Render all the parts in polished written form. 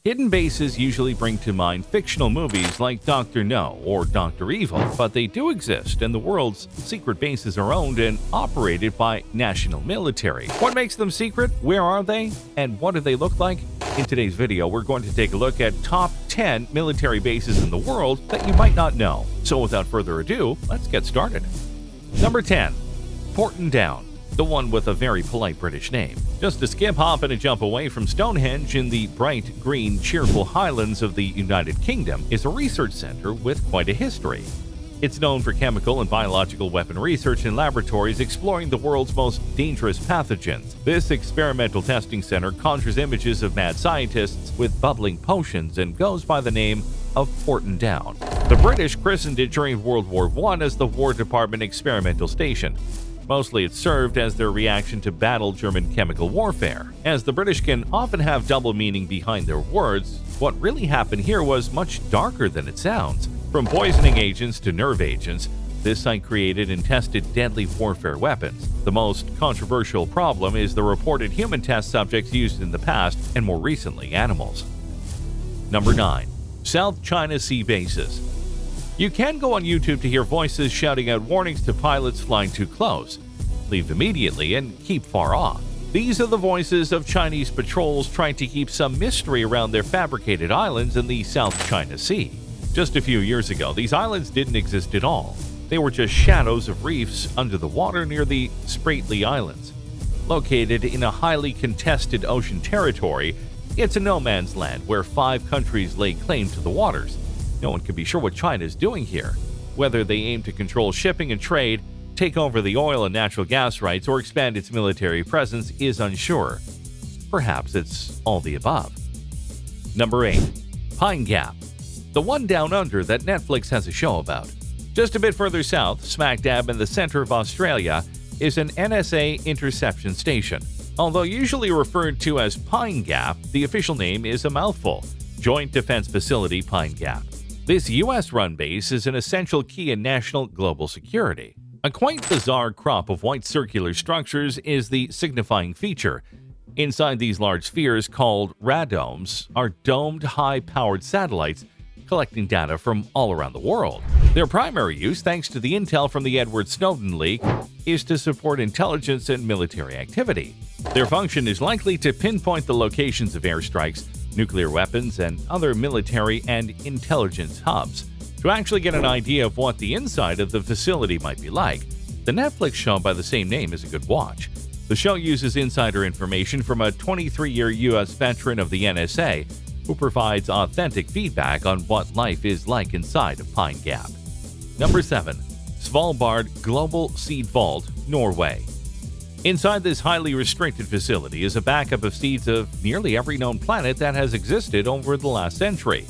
Hidden bases usually bring to mind fictional movies like Dr. No or Dr. Evil, but they do exist, and the world's secret bases are owned and operated by national military. What makes them secret? Where are they? And what do they look like? In today's video, we're going to take a look at top 10 military bases in the world that you might not know. So without further ado, let's get started. Number 10. Porton Down. The one with a very polite British name. Just a skip, hop, and a jump away from Stonehenge in the bright, green, cheerful highlands of the United Kingdom is a research center with quite a history. It's known for chemical and biological weapon research in laboratories exploring the world's most dangerous pathogens. This experimental testing center conjures images of mad scientists with bubbling potions and goes by the name of Porton Down. The British christened it during World War I as the War Department Experimental Station. Mostly it served as their reaction to battle German chemical warfare. As the British can often have double meaning behind their words, what really happened here was much darker than it sounds. From poisoning agents to nerve agents, this site created and tested deadly warfare weapons. The most controversial problem is the reported human test subjects used in the past and more recently animals. Number 9. South China Sea Bases. You can go on YouTube to hear voices shouting out warnings to pilots flying too close. Leave immediately and keep far off. These are the voices of Chinese patrols trying to keep some mystery around their fabricated islands in the South China Sea. Just a few years ago, these islands didn't exist at all. They were just shadows of reefs under the water near the Spratly Islands. Located in a highly contested ocean territory, it's a no man's land where 5 countries lay claim to the waters. No one can be sure what China is doing here. Whether they aim to control shipping and trade, take over the oil and natural gas rights, or expand its military presence is unsure. Perhaps it's all the above. Number 8. Pine Gap. The one down under that Netflix has a show about. Just a bit further south, smack dab in the center of Australia, is an NSA interception station. Although usually referred to as Pine Gap, the official name is a mouthful: Joint Defense Facility Pine Gap. This U.S.-run base is an essential key in national global security. A quite bizarre crop of white circular structures is the signifying feature. Inside these large spheres, called radomes, are domed, high-powered satellites collecting data from all around the world. Their primary use, thanks to the intel from the Edward Snowden leak, is to support intelligence and military activity. Their function is likely to pinpoint the locations of airstrikes, nuclear weapons, and other military and intelligence hubs. To actually get an idea of what the inside of the facility might be like, the Netflix show by the same name is a good watch. The show uses insider information from a 23-year U.S. veteran of the NSA who provides authentic feedback on what life is like inside of Pine Gap. Number 7. Svalbard Global Seed Vault, Norway. Inside this highly restricted facility is a backup of seeds of nearly every known planet that has existed over the last century.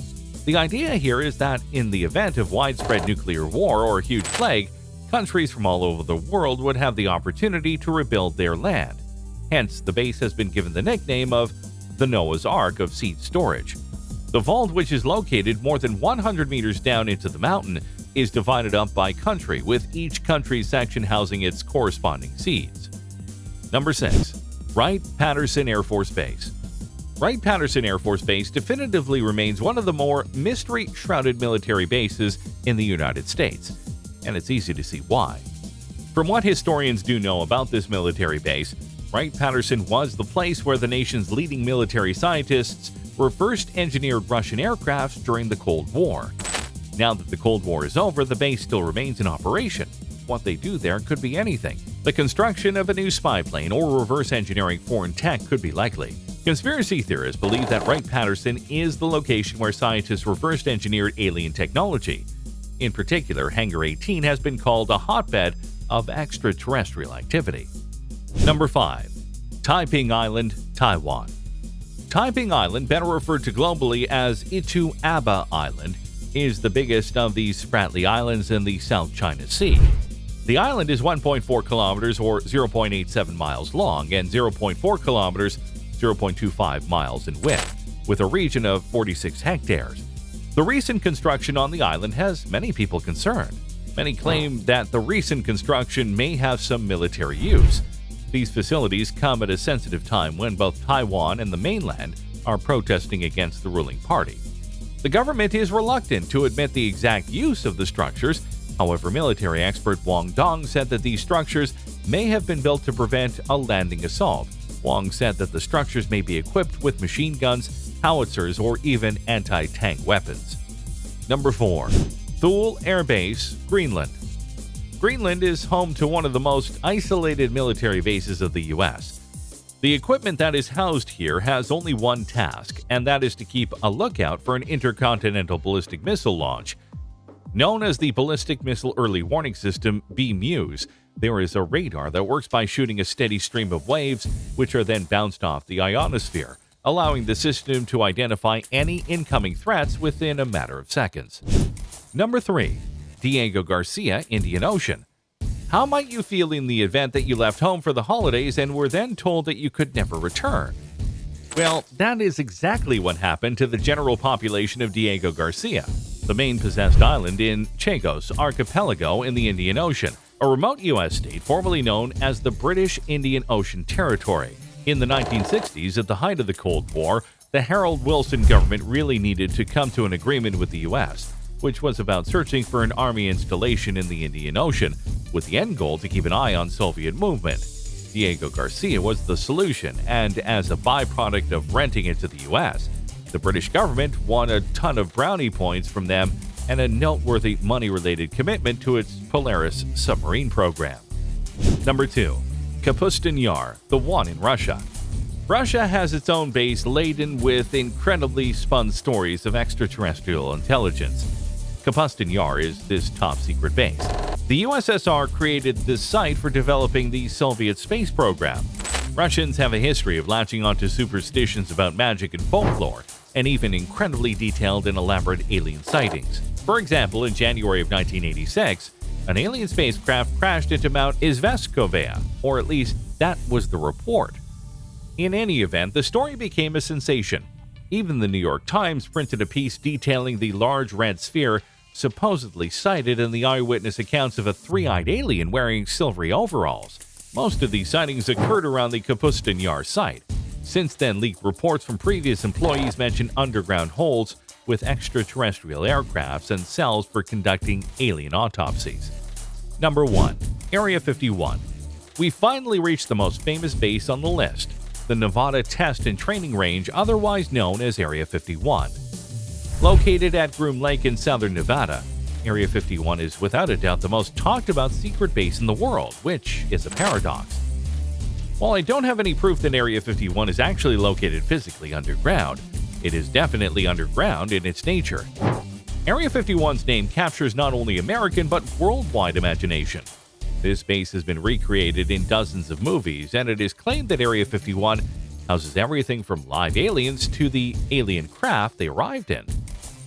The idea here is that in the event of widespread nuclear war or a huge plague, countries from all over the world would have the opportunity to rebuild their land. Hence, the base has been given the nickname of the Noah's Ark of seed storage. The vault, which is located more than 100 meters down into the mountain, is divided up by country, with each country's section housing its corresponding seeds. Number 6. Wright Patterson Air Force Base. Wright Patterson Air Force Base definitively remains one of the more mystery-shrouded military bases in the United States, and it's easy to see why. From what historians do know about this military base, Wright Patterson was the place where the nation's leading military scientists were first engineered Russian aircraft during the Cold War. Now that the Cold War is over, the base still remains in operation. What they do there could be anything. The construction of a new spy plane or reverse engineering foreign tech could be likely. Conspiracy theorists believe that Wright-Patterson is the location where scientists reverse engineered alien technology. In particular, Hangar 18 has been called a hotbed of extraterrestrial activity. Number 5. Taiping Island, Taiwan. Taiping Island, better referred to globally as Itu Aba Island, is the biggest of these Spratly Islands in the South China Sea. The island is 1.4 kilometers or 0.87 miles long and 0.4 kilometers, 0.25 miles in width, with a region of 46 hectares. The recent construction on the island has many people concerned. Many claim that the recent construction may have some military use. These facilities come at a sensitive time when both Taiwan and the mainland are protesting against the ruling party. The government is reluctant to admit the exact use of the structures. However, military expert Wang Dong said that these structures may have been built to prevent a landing assault. Wang said that the structures may be equipped with machine guns, howitzers, or even anti-tank weapons. Number 4. Thule Air Base, Greenland. Greenland is home to one of the most isolated military bases of the U.S. The equipment that is housed here has only one task, and that is to keep a lookout for an intercontinental ballistic missile launch. Known as the Ballistic Missile Early Warning System, BMEWS, there is a radar that works by shooting a steady stream of waves, which are then bounced off the ionosphere, allowing the system to identify any incoming threats within a matter of seconds. Number 3. Diego Garcia, Indian Ocean. How might you feel in the event that you left home for the holidays and were then told that you could never return? Well, that is exactly what happened to the general population of Diego Garcia, the main possessed island in Chagos Archipelago in the Indian Ocean, a remote U.S. state formerly known as the British Indian Ocean Territory. In the 1960s, at the height of the Cold War, the Harold Wilson government really needed to come to an agreement with the U.S., which was about searching for an army installation in the Indian Ocean, with the end goal to keep an eye on Soviet movement. Diego Garcia was the solution, and as a byproduct of renting it to the U.S., the British government won a ton of brownie points from them and a noteworthy money-related commitment to its Polaris submarine program. Number 2. Kapostanyar, the one in Russia. Russia has its own base laden with incredibly spun stories of extraterrestrial intelligence. Kapostanyar is this top-secret base. The USSR created this site for developing the Soviet space program. Russians have a history of latching onto superstitions about magic and folklore, and even incredibly detailed and elaborate alien sightings. For example, in January of 1986, an alien spacecraft crashed into Mount Izvestkova, or at least that was the report. In any event, the story became a sensation. Even the New York Times printed a piece detailing the large red sphere supposedly sighted in the eyewitness accounts of a three-eyed alien wearing silvery overalls. Most of these sightings occurred around the Kapostanyar site. Since then, leaked reports from previous employees mention underground holes with extraterrestrial aircrafts and cells for conducting alien autopsies. Number 1. Area 51. We finally reached the most famous base on the list, the Nevada Test and Training Range, otherwise known as Area 51. Located at Groom Lake in southern Nevada, Area 51 is without a doubt the most talked about secret base in the world, which is a paradox. While I don't have any proof that Area 51 is actually located physically underground, it is definitely underground in its nature. Area 51's name captures not only American but worldwide imagination. This base has been recreated in dozens of movies, and it is claimed that Area 51 houses everything from live aliens to the alien craft they arrived in.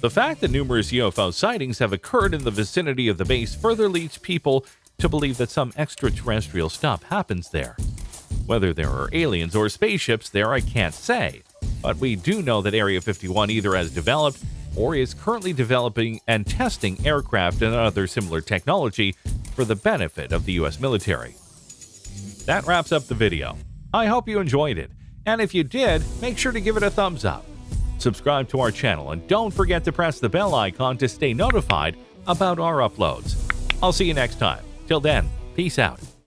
The fact that numerous UFO sightings have occurred in the vicinity of the base further leads people to believe that some extraterrestrial stuff happens there. Whether there are aliens or spaceships there, I can't say, but we do know that Area 51 either has developed or is currently developing and testing aircraft and other similar technology for the benefit of the U.S. military. That wraps up the video. I hope you enjoyed it, and if you did, make sure to give it a thumbs up. Subscribe to our channel and don't forget to press the bell icon to stay notified about our uploads. I'll see you next time. Till then, peace out.